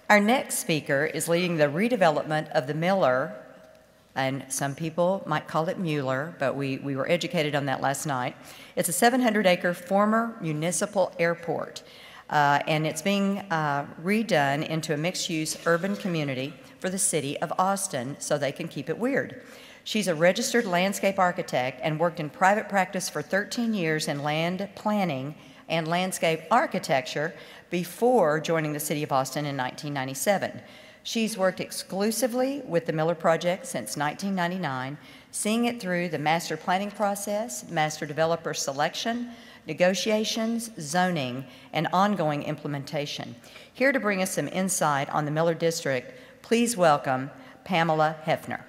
Our next speaker is leading the redevelopment of the Miller, and some people might call it Mueller, but we were educated on that last night. It's a 700-acre former municipal airport, and it's being redone into a mixed-use urban community for the city of Austin so they can keep it weird. She's a registered landscape architect and worked in private practice for 13 years in land planning and landscape architecture before joining the city of Austin in 1997. She's worked exclusively with the Miller Project since 1999, seeing it through the master planning process, master developer selection, negotiations, zoning, and ongoing implementation. Here to bring us some insight on the Miller District, please welcome Pamela Hefner.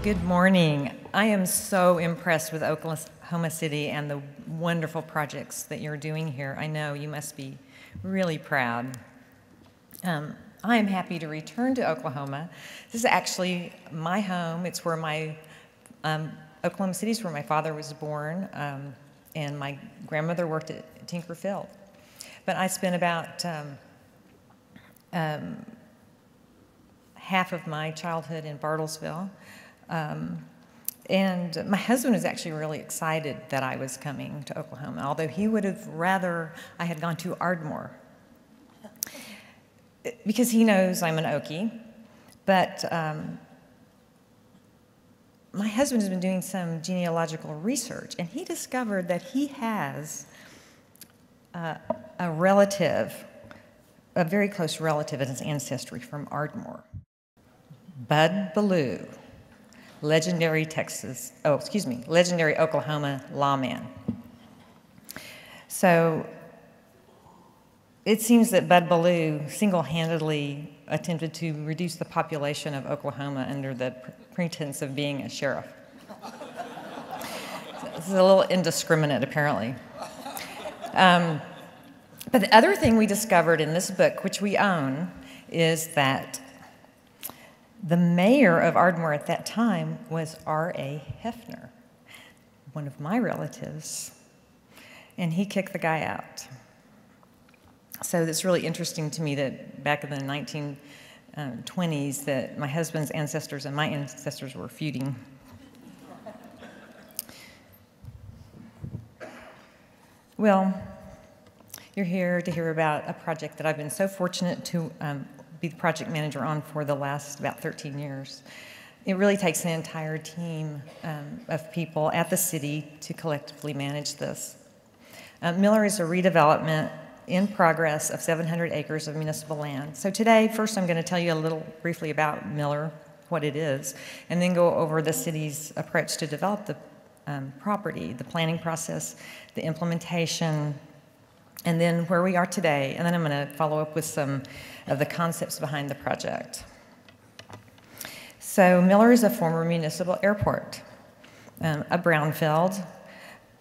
Good morning. I am so impressed with Oklahoma City and the wonderful projects that you're doing here. I know you must be really proud. I am happy to return to Oklahoma. This is actually my home. It's where Oklahoma City is where my father was born, and my grandmother worked at Tinker Field. But I spent about half of my childhood in Bartlesville. And my husband was actually really excited that I was coming to Oklahoma, although he would have rather I had gone to Ardmore, because he knows I'm an Okie. But my husband has been doing some genealogical research, and he discovered that he has a relative, a very close relative in his ancestry from Ardmore, Bud Ballou. Legendary Oklahoma lawman. So it seems that Bud Ballou single-handedly attempted to reduce the population of Oklahoma under the pretense of being a sheriff. This is a little indiscriminate, apparently. But the other thing we discovered in this book, which we own, is that the mayor of Ardmore at that time was R.A. Hefner, one of my relatives, and he kicked the guy out. So it's really interesting to me that back in the 1920s that my husband's ancestors and my ancestors were feuding. Well, you're here to hear about a project that I've been so fortunate to be the project manager on for the last about 13 years. It really takes an entire team of people at the city to collectively manage this. Miller is a redevelopment in progress of 700 acres of municipal land. So today, first I'm going to tell you a little briefly about Miller, what it is, and then go over the city's approach to develop the property, the planning process, the implementation, and then where we are today, and then I'm going to follow up with some of the concepts behind the project. So Miller is a former municipal airport, a brownfield.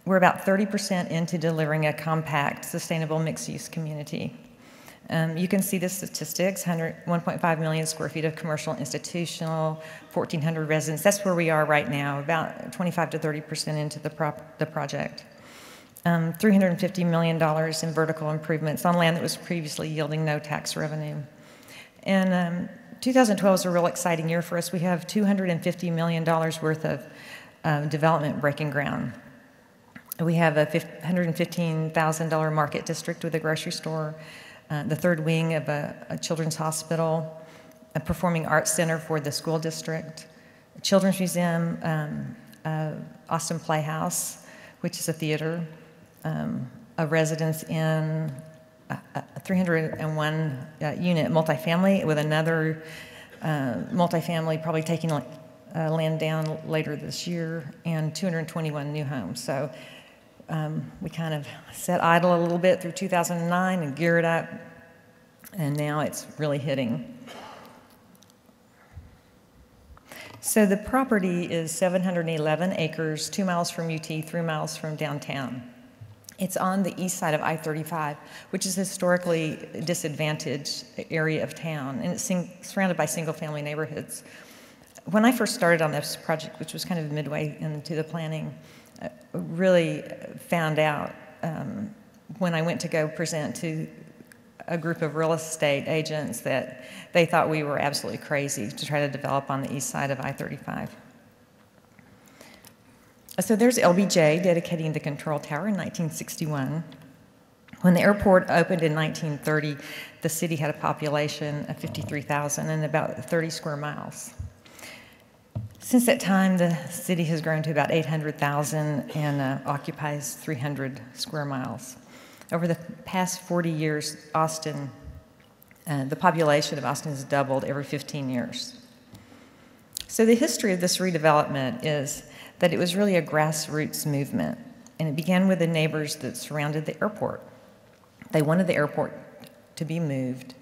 We're about 30% into delivering a compact, sustainable mixed-use community. You can see the statistics, 1.5 million square feet of commercial, institutional, 1,400 residents. That's where we are right now, about 25 to 30% into the project. $350 million in vertical improvements on land that was previously yielding no tax revenue. And 2012 was a real exciting year for us. We have $250 million worth of development breaking ground. We have a $115,000 market district with a grocery store, the third wing of a children's hospital, a performing arts center for the school district, a children's museum, Austin Playhouse, which is a theater, a residence in a 301 unit multifamily with another multifamily probably taking land down later this year, and 221 new homes. So we kind of sat idle a little bit through 2009 and geared up, and now it's really hitting. So the property is 711 acres, 2 miles from UT, 3 miles from downtown. It's on the east side of I-35, which is a historically disadvantaged area of town, and it's surrounded by single-family neighborhoods. when I first started on this project, which was kind of midway into the planning, I really found out when I went to go present to a group of real estate agents that they thought we were absolutely crazy to try to develop on the east side of I-35. So there's LBJ dedicating the control tower in 1961. When the airport opened in 1930, the city had a population of 53,000 and about 30 square miles. Since that time, the city has grown to about 800,000 and occupies 300 square miles. Over the past 40 years, Austin, the population of Austin has doubled every 15 years. So the history of this redevelopment is that it was really a grassroots movement, and it began with the neighbors that surrounded the airport. They wanted the airport to be moved,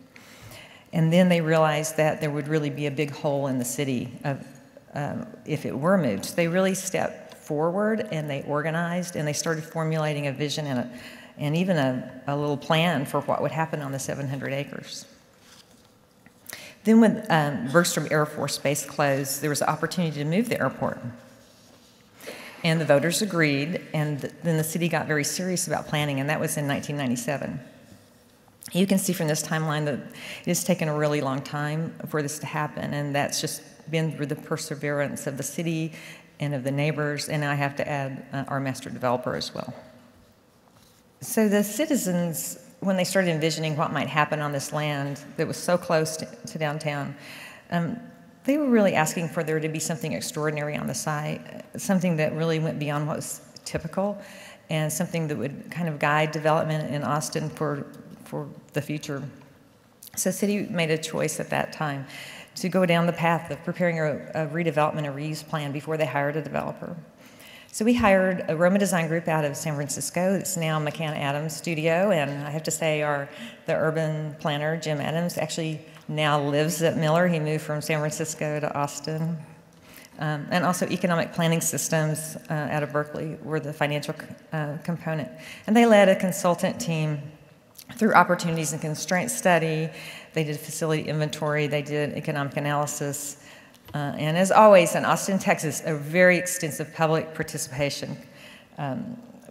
and then they realized that there would really be a big hole in the city if it were moved. So they really stepped forward, and they organized, and they started formulating a vision and even a little plan for what would happen on the 700 acres. Then when Bergstrom Air Force Base closed, there was an opportunity to move the airport. And the voters agreed, and then the city got very serious about planning, and that was in 1997. You can see from this timeline that it has taken a really long time for this to happen, and that's just been through the perseverance of the city and of the neighbors, and I have to add our master developer as well. So the citizens, when they started envisioning what might happen on this land that was so close to downtown, they were really asking for there to be something extraordinary on the site, something that really went beyond what was typical, and something that would kind of guide development in Austin for the future. So the city made a choice at that time to go down the path of preparing a redevelopment, a reuse plan before they hired a developer. So we hired a Roma design group out of San Francisco. It's now McCann Adams Studio, and I have to say the urban planner, Jim Adams, actually now lives at Mueller. He moved from San Francisco to Austin. And also Economic Planning Systems out of Berkeley were the financial component. And they led a consultant team through opportunities and constraints study. They did facility inventory. They did economic analysis. And as always, in Austin, Texas, a very extensive public participation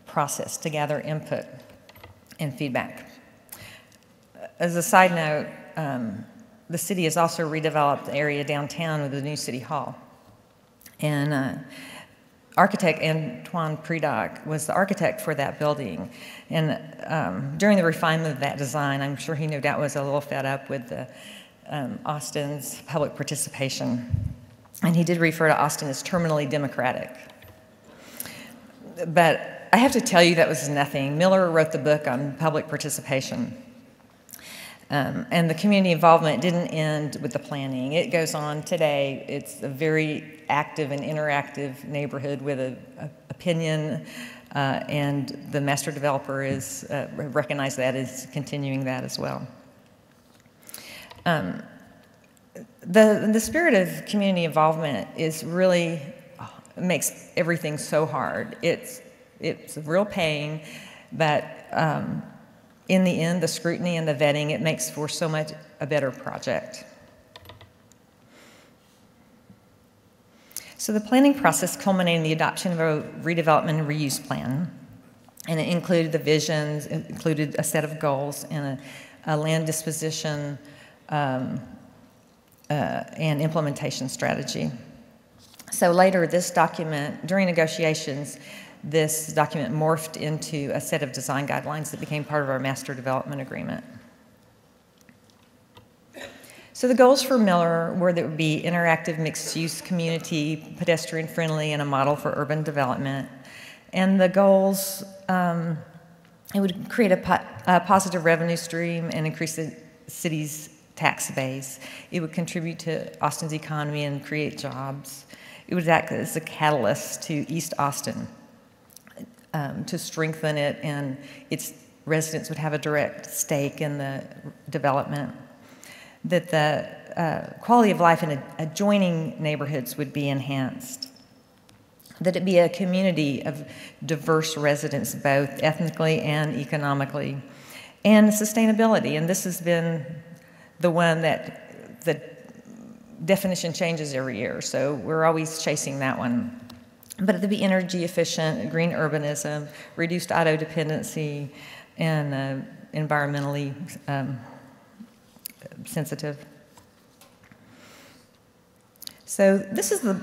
process to gather input and feedback. As a side note, the city has also redeveloped the area downtown with the new city hall. And architect Antoine Predock was the architect for that building. And during the refinement of that design, I'm sure he no doubt was a little fed up with the Austin's public participation. And he did refer to Austin as terminally democratic. But I have to tell you that was nothing. Mueller wrote the book on public participation. And the community involvement didn't end with the planning. It goes on today. It's a very active and interactive neighborhood with an opinion, and the master developer is recognized that is continuing that as well. The spirit of community involvement is really makes everything so hard. It's a real pain, but in the end, the scrutiny and the vetting, it makes for so much a better project. So the planning process culminated in the adoption of a redevelopment and reuse plan, and it included the visions, it included a set of goals, and a land disposition and implementation strategy. So later, this document, during negotiations, this document morphed into a set of design guidelines that became part of our master development agreement. So the goals for Mueller were that it would be interactive, mixed-use community, pedestrian-friendly, and a model for urban development. And the goals, it would create a positive revenue stream and increase the city's tax base. It would contribute to Austin's economy and create jobs. It would act as a catalyst to East Austin, to strengthen it, and its residents would have a direct stake in the development. That the quality of life in adjoining neighborhoods would be enhanced. That it be a community of diverse residents, both ethnically and economically. And sustainability, and this has been the one that definition changes every year, so we're always chasing that one. But it'll be energy efficient, green urbanism, reduced auto dependency, and environmentally sensitive. So this is the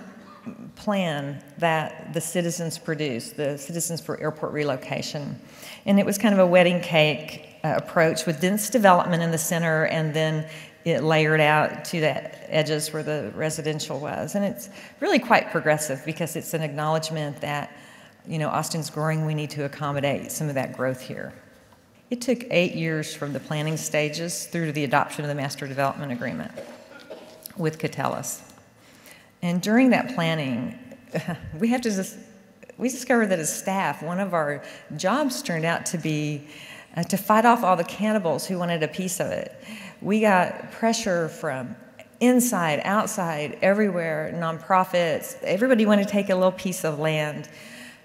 plan that the citizens produced, the Citizens for Airport Relocation. And it was kind of a wedding cake approach with dense development in the center, and then it layered out to the edges where the residential was. And it's really quite progressive because it's an acknowledgement that, Austin's growing, we need to accommodate some of that growth here. It took 8 years from the planning stages through to the adoption of the Master Development Agreement with Catellus. And during that planning, we discovered that as staff, one of our jobs turned out to be to fight off all the cannibals who wanted a piece of it. We got pressure from inside, outside, everywhere, nonprofits. Everybody wanted to take a little piece of land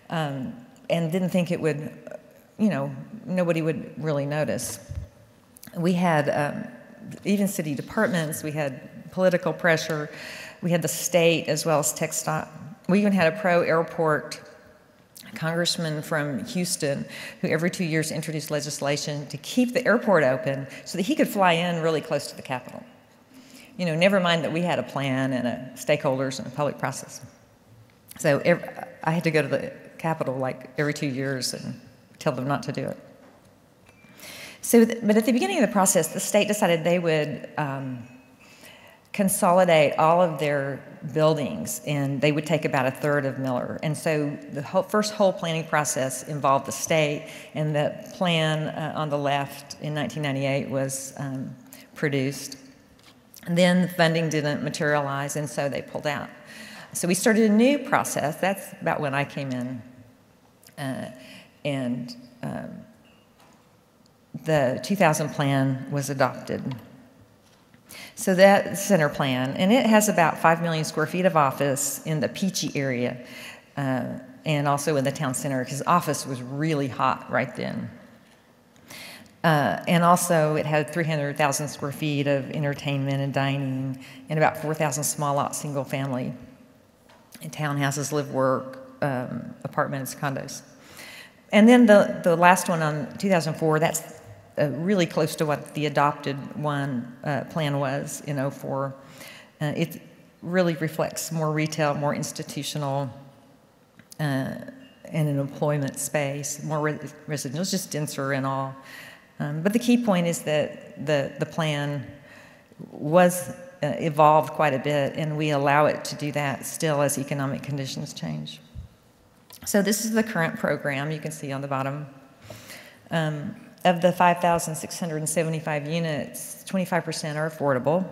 and didn't think it would, nobody would really notice. We had even city departments, we had political pressure. We had the state as well as TxDOT. We even had a pro-airport congressman from Houston who every 2 years introduced legislation to keep the airport open so that he could fly in really close to the Capitol. Never mind that we had a plan and stakeholders and a public process. So I had to go to the Capitol like every 2 years and tell them not to do it. But at the beginning of the process, the state decided they would consolidate all of their buildings, and they would take about a third of Mueller. And so the first whole planning process involved the state, and the plan on the left in 1998 was produced. And then the funding didn't materialize, and so they pulled out. So we started a new process. That's about when I came in. The 2000 plan was adopted. So that center plan, and it has about 5 million square feet of office in the Peachy area and also in the town center, because office was really hot right then. And also it had 300,000 square feet of entertainment and dining and about 4,000 small lot single family and townhouses, live work, apartments, condos. And then the last one on 2004, that's really close to what the adopted plan was in 2004. It really reflects more retail, more institutional, and an employment space, more residential. It's just denser and all. But the key point is that the plan was evolved quite a bit, and we allow it to do that still as economic conditions change. So this is the current program you can see on the bottom. Of the 5,675 units, 25% are affordable.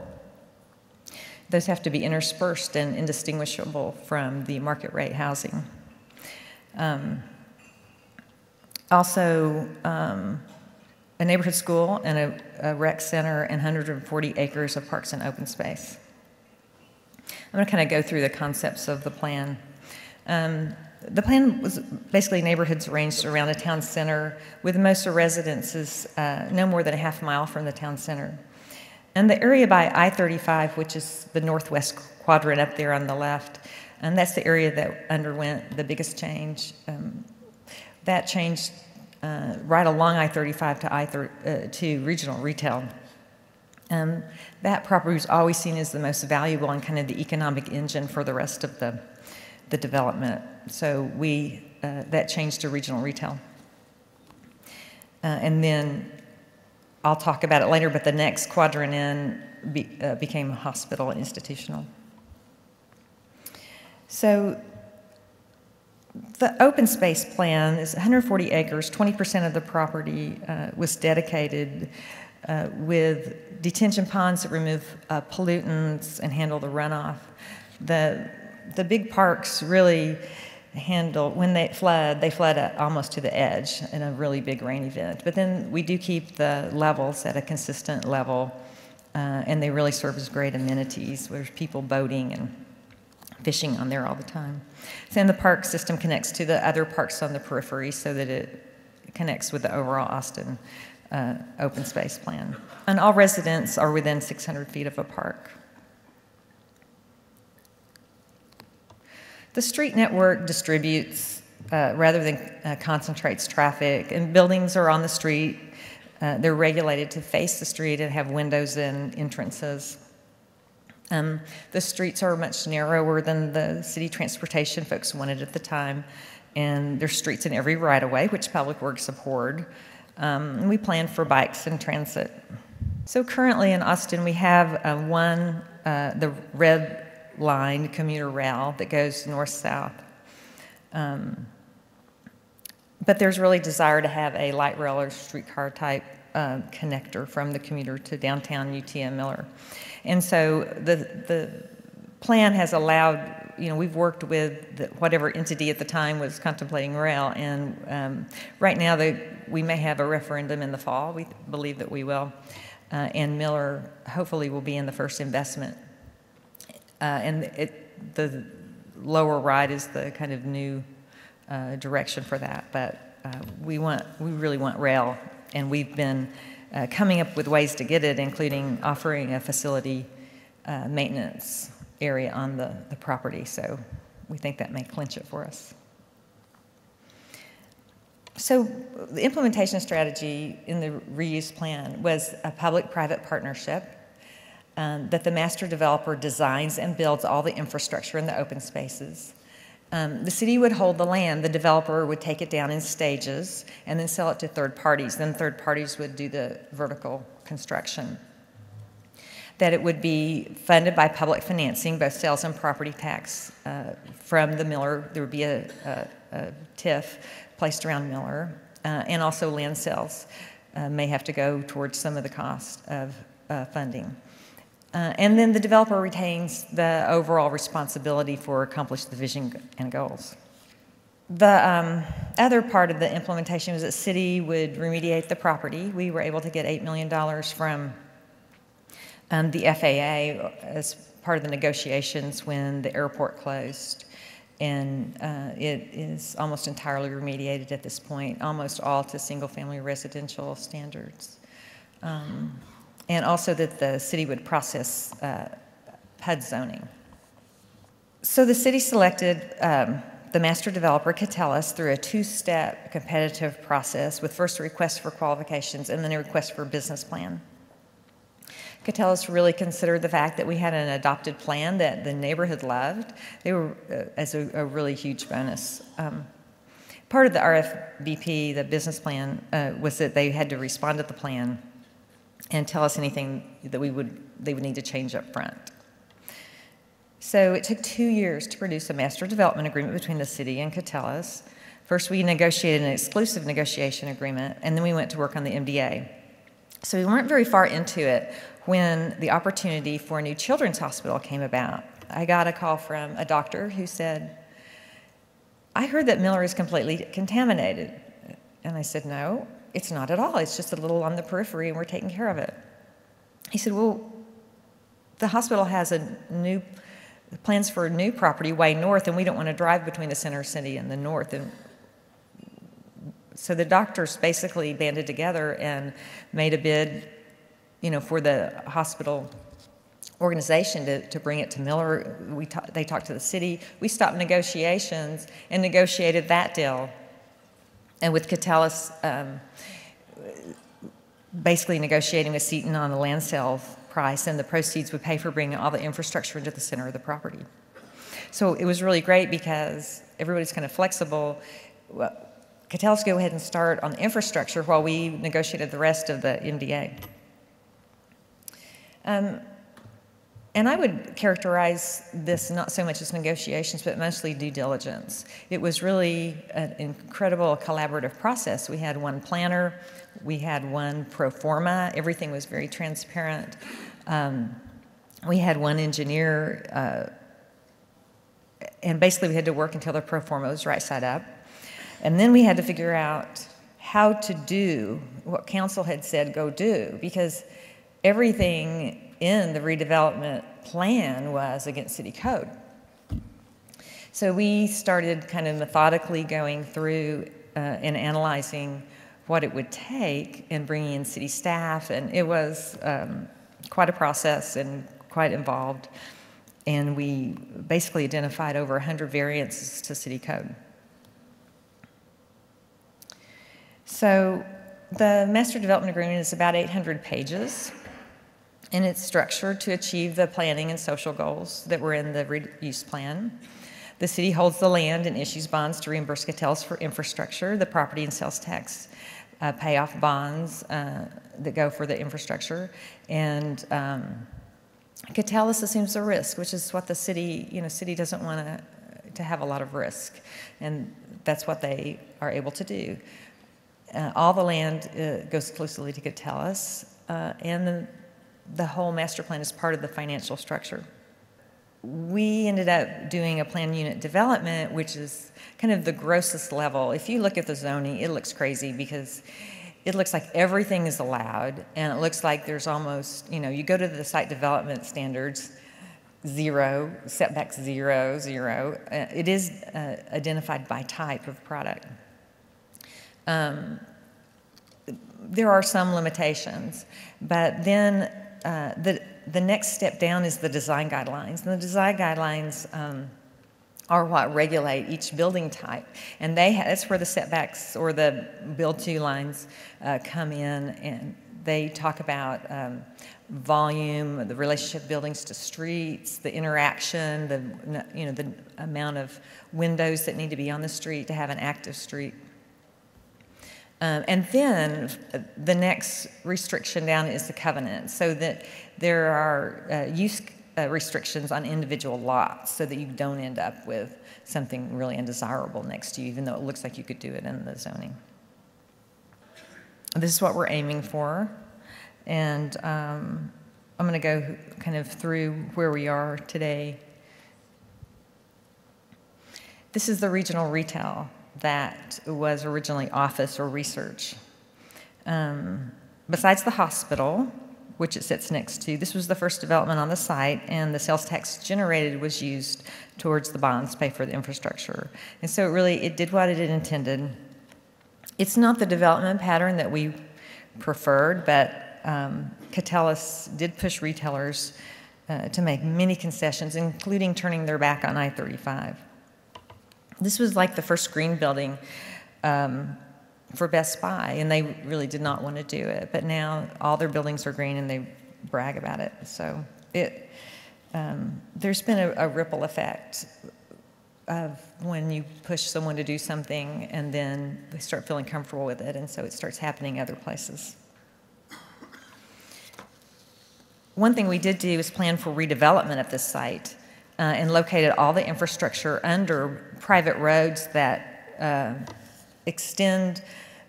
Those have to be interspersed and indistinguishable from the market rate housing. Also, a neighborhood school and a rec center and 140 acres of parks and open space. I'm going to kind of go through the concepts of the plan. The plan was basically neighborhoods arranged around a town center with most of residences no more than a half mile from the town center. And the area by I-35, which is the northwest quadrant up there on the left, and that's the area that underwent the biggest change. That changed right along I-35 to regional retail. That property was always seen as the most valuable and kind of the economic engine for the rest of the development. So that changed to regional retail. And then I'll talk about it later, but the next quadrant in became hospital and institutional. So the open space plan is 140 acres, 20% of the property was dedicated with detention ponds that remove pollutants and handle the runoff. The big parks really handle, when they flood almost to the edge in a really big rain event. But then we do keep the levels at a consistent level, and they really serve as great amenities. There's people boating and fishing on there all the time. So then the park system connects to the other parks on the periphery so that it connects with the overall Austin open space plan. And all residents are within 600 feet of a park. The street network distributes rather than concentrates traffic, and buildings are on the street. They're regulated to face the street and have windows and entrances. The streets are much narrower than the city transportation folks wanted at the time, and there's streets in every right-of-way, which Public Works support. We plan for bikes and transit. So currently in Austin, we have the red line commuter rail that goes north-south. But there's really desire to have a light rail or streetcar type connector from the commuter to downtown UT and Mueller. And so the plan has allowed, we've worked with whatever entity at the time was contemplating rail, and right now we may have a referendum in the fall. We believe that we will, and Mueller hopefully will be in the first investment. And the lower right is the kind of new direction for that, but we really want rail, and we've been coming up with ways to get it, including offering a facility maintenance area on the property, so we think that may clinch it for us. So the implementation strategy in the reuse plan was a public-private partnership that the master developer designs and builds all the infrastructure in the open spaces. The city would hold the land, the developer would take it down in stages and then sell it to third parties. Then third parties would do the vertical construction. That it would be funded by public financing, both sales and property tax from the Mueller. There would be a TIF placed around Mueller, and also land sales may have to go towards some of the cost of funding. And then the developer retains the overall responsibility for accomplishing the vision and goals. The other part of the implementation was that the city would remediate the property. We were able to get $8 million from the FAA as part of the negotiations when the airport closed. And it is almost entirely remediated at this point, almost all to single-family residential standards. And also that the city would process PUD zoning. So the city selected the master developer, Catellus, through a two-step competitive process with first a request for qualifications and then a request for a business plan. Catellus really considered the fact that we had an adopted plan that the neighborhood loved. They were as a really huge bonus. Part of the RFBP, the business plan, was that they had to respond to the plan and tell us anything that they would need to change up front. So it took 2 years to produce a master development agreement between the city and Catellus. First, we negotiated an exclusive negotiation agreement, and then we went to work on the MDA. So we weren't very far into it when the opportunity for a new children's hospital came about. I got a call from a doctor who said, "I heard that Mueller is completely contaminated." And I said, "No, it's not at all. It's just a little on the periphery, and we're taking care of it." He said, "Well, the hospital has plans for a new property way north, and we don't want to drive between the center city and the north." And so the doctors basically banded together and made a bid, for the hospital organization to bring it to Mueller. They talked to the city. We stopped negotiations and negotiated that deal. And with Catellus basically negotiating with Seton on the land sale price, and the proceeds would pay for bringing all the infrastructure into the center of the property. So it was really great because everybody's kind of flexible. Well, Catellus go ahead and start on the infrastructure while we negotiated the rest of the MDA. And I would characterize this not so much as negotiations, but mostly due diligence. It was really an incredible collaborative process. We had one planner, we had one pro forma, everything was very transparent. We had one engineer, and basically we had to work until the pro forma was right side up. And then we had to figure out how to do what council had said go do, because everything in the redevelopment plan was against city code. So we started kind of methodically going through and analyzing what it would take and bringing in city staff, and it was quite a process and quite involved. And we basically identified over 100 variances to city code. So the master development agreement is about 800 pages, and it's structured to achieve the planning and social goals that were in the reuse plan. The city holds the land and issues bonds to reimburse Catellus for infrastructure. The property and sales tax pay off bonds that go for the infrastructure. And Catellus assumes the risk, which is what the city, city doesn't want to have a lot of risk. And that's what they are able to do. All the land goes exclusively to Catellus, and the whole master plan is part of the financial structure. We ended up doing a plan unit development, which is kind of the grossest level. If you look at the zoning, it looks crazy because it looks like everything is allowed, and it looks like there's almost, you go to the site development standards, 0, setbacks 0, 0. It is identified by type of product. There are some limitations, but then the next step down is the design guidelines. And the design guidelines are what regulate each building type. And that's where the setbacks or the build-to lines come in, and they talk about volume, the relationship of buildings to streets, the interaction, the amount of windows that need to be on the street to have an active street. And then the next restriction down is the covenant, so that there are use restrictions on individual lots so that you don't end up with something really undesirable next to you, even though it looks like you could do it in the zoning. This is what we're aiming for, and I'm going to go kind of through where we are today. This is the regional retail that was originally office or research. Besides the hospital, which it sits next to, this was the first development on the site, and the sales tax generated was used towards the bonds to pay for the infrastructure. And so it did what it intended. It's not the development pattern that we preferred, but Catellus did push retailers to make many concessions, including turning their back on I-35. This was like the first green building for Best Buy, and they really did not want to do it. But now all their buildings are green, and they brag about it. So there's been a ripple effect of when you push someone to do something, and then they start feeling comfortable with it, and so it starts happening other places. One thing we did do is plan for redevelopment of this site. And located all the infrastructure under private roads that are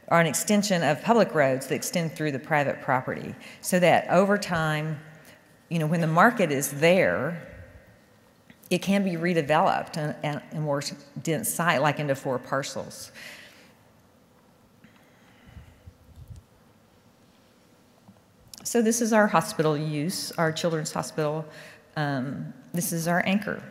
an extension of public roads that extend through the private property, so that over time, when the market is there, it can be redeveloped and a more dense site, like into 4 parcels. So this is our hospital use, our children's hospital. This is our anchor,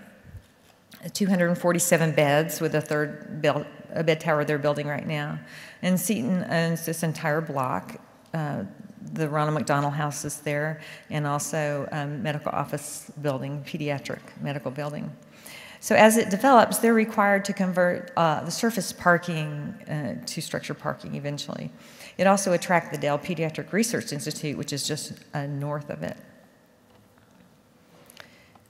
247 beds with a bed tower they're building right now. And Seton owns this entire block. The Ronald McDonald House is there, and also medical office building, pediatric medical building. So as it develops, they're required to convert the surface parking to structured parking eventually. It also attracts the Dell Pediatric Research Institute, which is just north of it.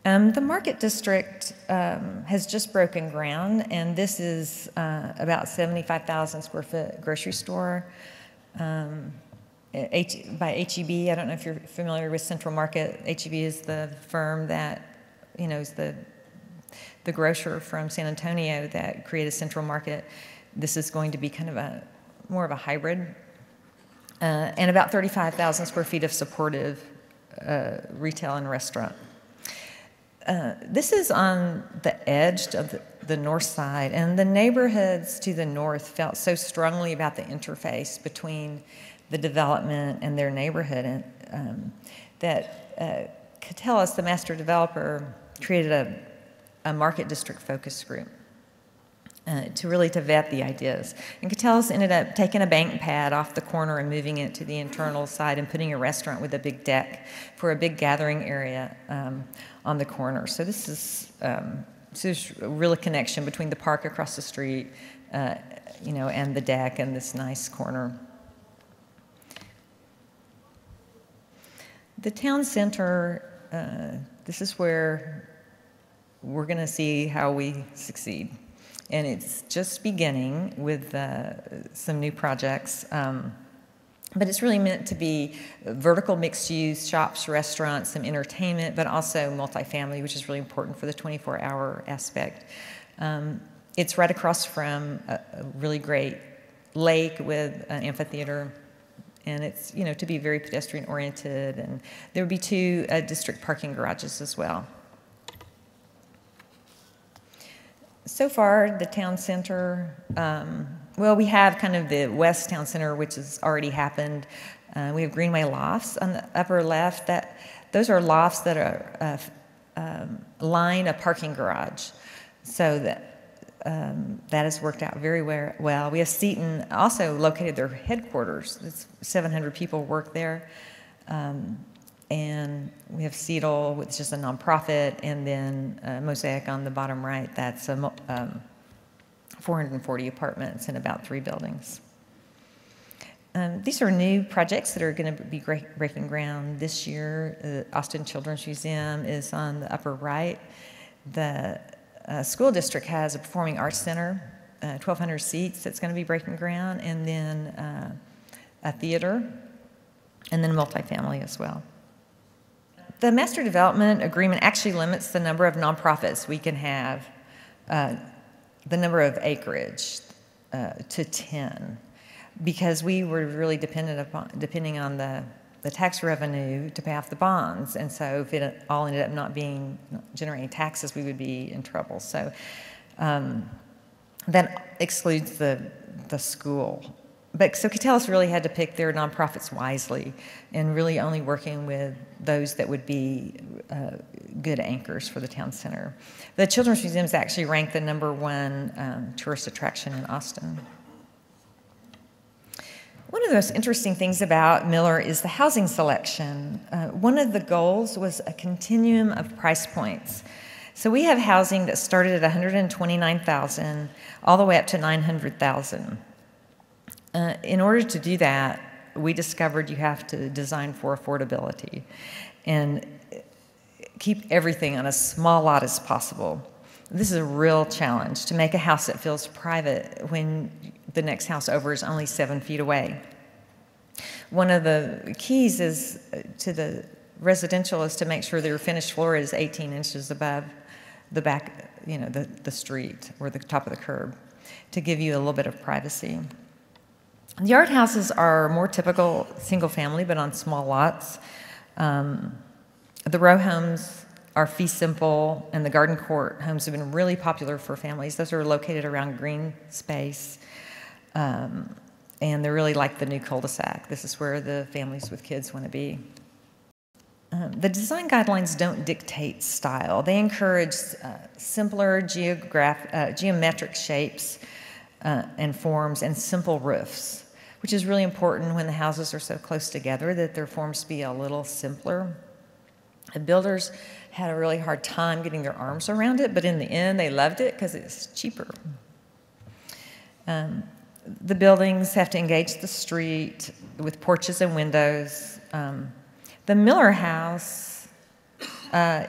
The Market District has just broken ground, and this is about 75,000 square foot grocery store by H-E-B. I don't know if you're familiar with Central Market. H-E-B is the firm that, is the grocer from San Antonio that created Central Market. This is going to be kind of more of a hybrid, and about 35,000 square feet of supportive retail and restaurant. This is on the edge of the north side, and the neighborhoods to the north felt so strongly about the interface between the development and their neighborhood, and that Catellus, the master developer, created a market district focus group. to vet the ideas. And Catellus ended up taking a bank pad off the corner and moving it to the internal side and putting a restaurant with a big deck for a big gathering area on the corner. So this is a real connection between the park across the street, and the deck and this nice corner. The town center, this is where we're going to see how we succeed. And it's just beginning with some new projects. But it's really meant to be vertical mixed use, shops, restaurants, some entertainment, but also multifamily, which is really important for the 24-hour aspect. It's right across from a really great lake with an amphitheater. And it's, to be very pedestrian oriented. And there would be 2 district parking garages as well. So far, the town center, we have kind of the West Town Center, which has already happened. We have Greenway Lofts on the upper left. Those are lofts that are line a parking garage. So that has worked out very well. We have Seton also located their headquarters. It's 700 people work there. And we have Seattle, which is a nonprofit, and then Mosaic on the bottom right. That's 440 apartments in about 3 buildings. These are new projects that are going to be breaking ground this year. The Austin Children's Museum is on the upper right. The school district has a performing arts center, 1,200 seats that's going to be breaking ground, and then a theater, and then multifamily as well. The master development agreement actually limits the number of nonprofits we can have, the number of acreage to 10, because we were really depending on the tax revenue to pay off the bonds, and so if it all ended up not generating taxes, we would be in trouble. So that excludes the school. But so Catellus really had to pick their nonprofits wisely and really only working with those that would be good anchors for the town center. The Children's Museum is actually ranked the #1 tourist attraction in Austin. One of the most interesting things about Mueller is the housing selection. One of the goals was a continuum of price points. So we have housing that started at $129,000 all the way up to $900,000. In order to do that, we discovered you have to design for affordability and keep everything on as small lot as possible. This is a real challenge, to make a house that feels private when the next house over is only 7 feet away. One of the keys is to the residential is to make sure their finished floor is 18 inches above the back, the street or the top of the curb, to give you a little bit of privacy. The yard houses are more typical single family, but on small lots. The row homes are fee simple, and the garden court homes have been really popular for families. Those are located around green space, and they're really like the new cul-de-sac. This is where the families with kids want to be. The design guidelines don't dictate style. They encourage simpler geometric shapes and forms and simple roofs, which is really important when the houses are so close together, that their forms be a little simpler. The builders had a really hard time getting their arms around it, but in the end they loved it because it's cheaper. The buildings have to engage the street with porches and windows. The Mueller house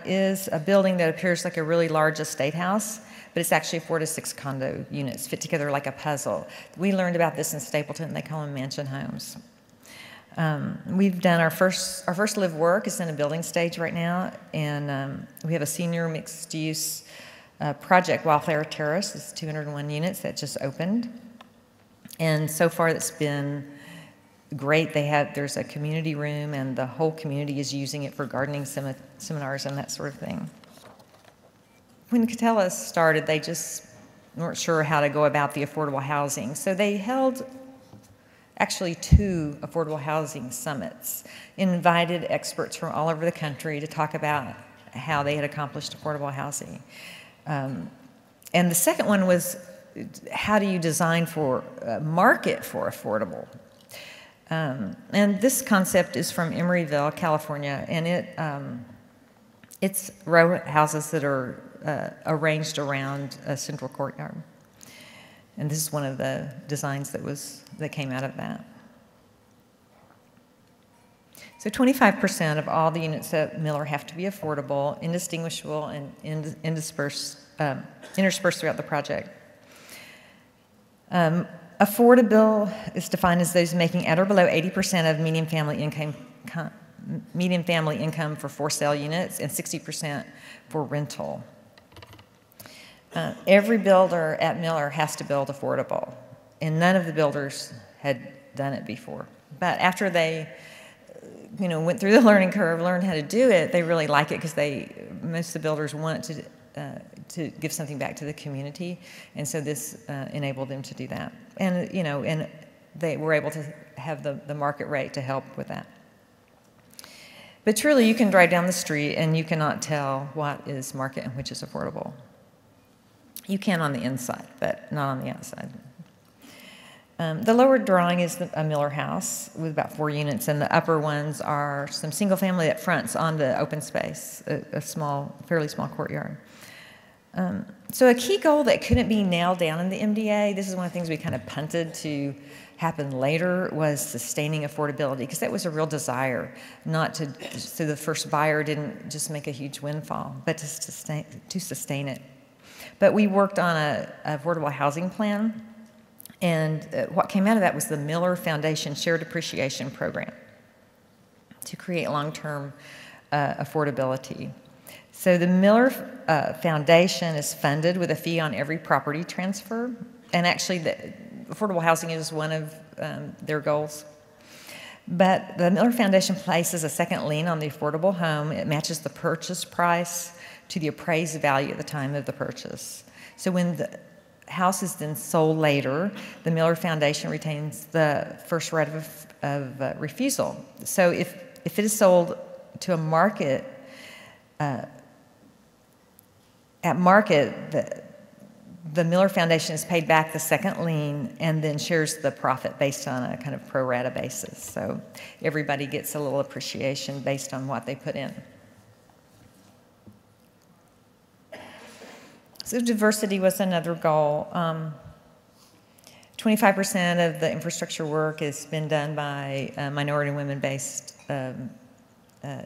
is a building that appears like a really large estate house, but it's actually 4 to 6 condo units fit together like a puzzle. We learned about this in Stapleton. They call them mansion homes. We've done our first live work is in a building stage right now, and we have a senior mixed-use project, Wildflower Terrace. It's 201 units that just opened, and so far it's been great. There's a community room, and the whole community is using it for gardening seminars and that sort of thing. When Catellus started, they just weren't sure how to go about the affordable housing, so they held actually 2 affordable housing summits, invited experts from all over the country to talk about how they had accomplished affordable housing. And the second one was how do you design for a market for affordable? And this concept is from Emeryville, California, and it's row houses that are arranged around a central courtyard. And this is one of the designs that came out of that. So 25% of all the units at Mueller have to be affordable, indistinguishable, and interspersed throughout the project. Affordable is defined as those making at or below 80% of median family income for for-sale units and 60% for rental. Every builder at Mueller has to build affordable, and none of the builders had done it before. But after they went through the learning curve, learned how to do it, they really like it because most of the builders want to give something back to the community, and so this enabled them to do that. And and they were able to have the market rate to help with that. But truly, you can drive down the street and you cannot tell what is market and which is affordable. You can on the inside, but not on the outside. The lower drawing is a Mueller house with about 4 units, and the upper ones are some single family that fronts on the open space, a fairly small courtyard. So a key goal that couldn't be nailed down in the MDA, this is one of the things we kind of punted to happen later, was sustaining affordability, because that was a real desire, so the first buyer didn't just make a huge windfall, but to sustain it. But we worked on an affordable housing plan, and what came out of that was the Mueller Foundation Shared Appreciation Program to create long-term affordability. So the Mueller Foundation is funded with a fee on every property transfer, and actually affordable housing is one of their goals. But the Mueller Foundation places a second lien on the affordable home. It matches the purchase price to the appraised value at the time of the purchase. So when the house is then sold later, the Mueller Foundation retains the first right of refusal. So if it is sold to a market, at market, the Mueller Foundation is paid back the second lien and then shares the profit based on a kind of pro rata basis. So everybody gets a little appreciation based on what they put in. So diversity was another goal. 25% of the infrastructure work has been done by minority and women-based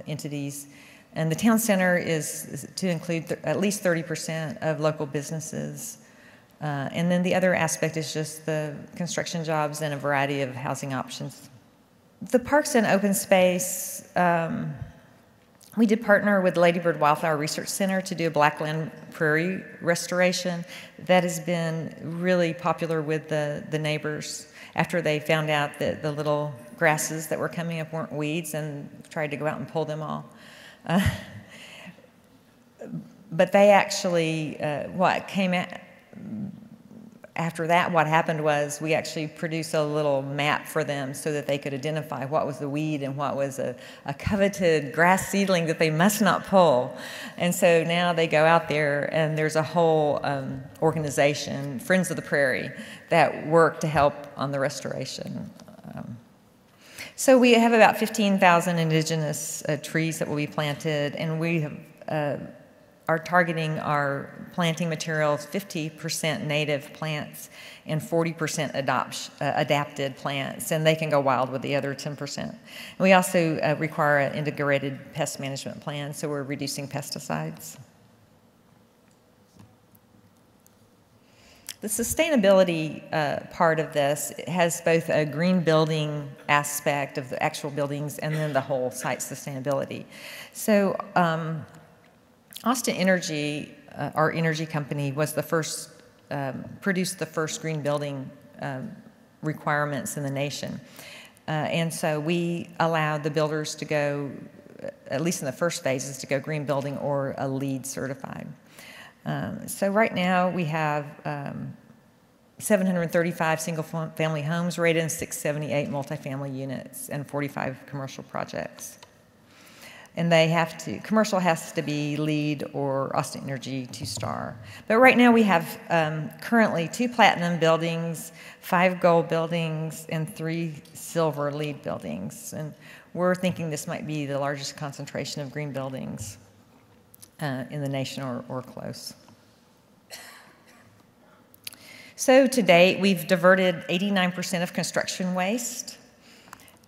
entities. And the town center is to include at least 30% of local businesses. And then the other aspect is just the construction jobs and a variety of housing options. The parks and open space, we did partner with Ladybird Wildflower Research Center to do a blackland prairie restoration. That has been really popular with the neighbors after they found out that the little grasses that were coming up weren't weeds and tried to go out and pull them all. But they actually, what came after that, what happened was we actually produced a little map for them so that they could identify what was the weed and what was a coveted grass seedling that they must not pull. And so now they go out there and there's a whole organization, Friends of the Prairie, that work to help on the restoration. So we have about 15,000 indigenous trees that will be planted, and we have, are targeting our planting materials 50% native plants and 40% adapted plants, and they can go wild with the other 10%. And we also require an integrated pest management plan, so we're reducing pesticides. The sustainability part of this has both a green building aspect of the actual buildings and then the whole site sustainability. So Austin Energy, our energy company, was the first, produced the first green building requirements in the nation. And so we allowed the builders to go, at least in the first phases, to go green building or a LEED certified. So right now we have 735 single-family homes rated and 678 multifamily units and 45 commercial projects. and commercial has to be LEED or Austin Energy 2-star. But right now we have currently 2 platinum buildings, 5 gold buildings, and 3 silver LEED buildings. And we're thinking this might be the largest concentration of green buildings in the nation or close. So to date, we've diverted 89% of construction waste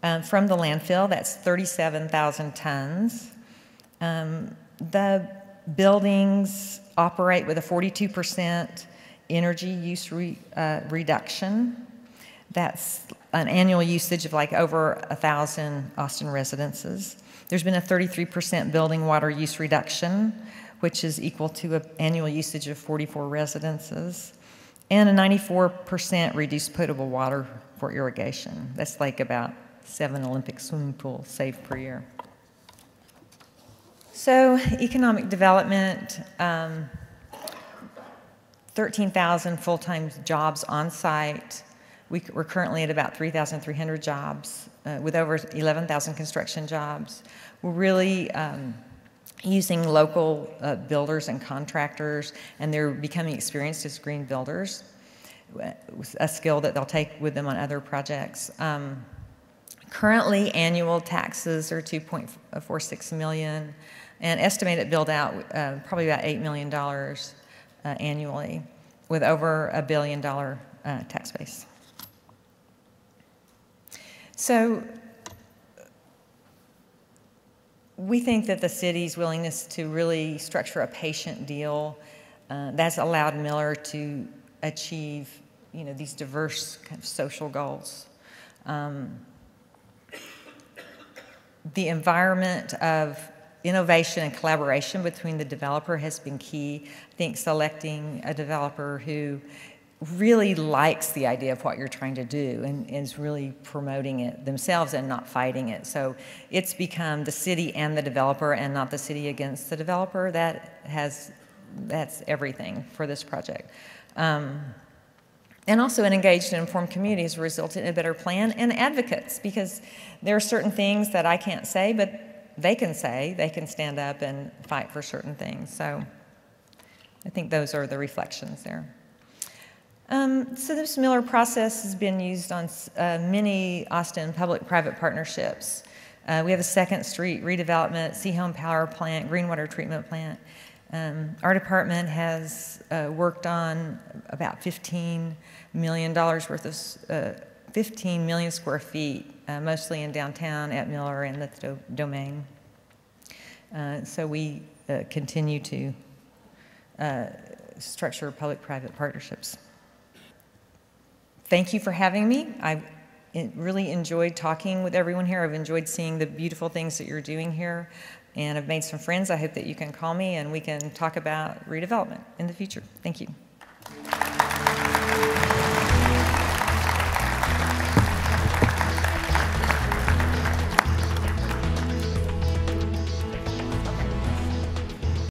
from the landfill. That's 37,000 tons. The buildings operate with a 42% energy use reduction. That's an annual usage of like over 1,000 Austin residences. There's been a 33% building water use reduction, which is equal to an annual usage of 44 residences, and a 94% reduced potable water for irrigation. That's like about 7 Olympic swimming pools saved per year. So economic development, 13,000 full-time jobs on site. We're currently at about 3,300 jobs with over 11,000 construction jobs. We're really using local builders and contractors, and they're becoming experienced as green builders, a skill that they'll take with them on other projects. Currently, annual taxes are $2.46 million, and estimated build out probably about $8 million annually, with over $1 billion tax base. So we think that the city's willingness to really structure a patient deal that's allowed Mueller to achieve, these diverse kind of social goals. The environment of innovation and collaboration between the developer has been key. I think selecting a developer who really likes the idea of what you're trying to do and is really promoting it themselves and not fighting it. So it's become the city and the developer and not the city against the developer. That's everything for this project. And also an engaged and informed community has resulted in a better plan, and advocates, because there are certain things that I can't say, but they can say. They can stand up and fight for certain things. So I think those are the reflections there. So this Mueller process has been used on many Austin public-private partnerships. We have a 2nd Street redevelopment, Seahome Power Plant, Green Water Treatment Plant. Our department has worked on about $15 million worth of 15 million square feet, mostly in downtown at Mueller and the domain. So we continue to structure public-private partnerships. Thank you for having me. I really enjoyed talking with everyone here. I've enjoyed seeing the beautiful things that you're doing here, and I've made some friends. I hope that you can call me and we can talk about redevelopment in the future. Thank you.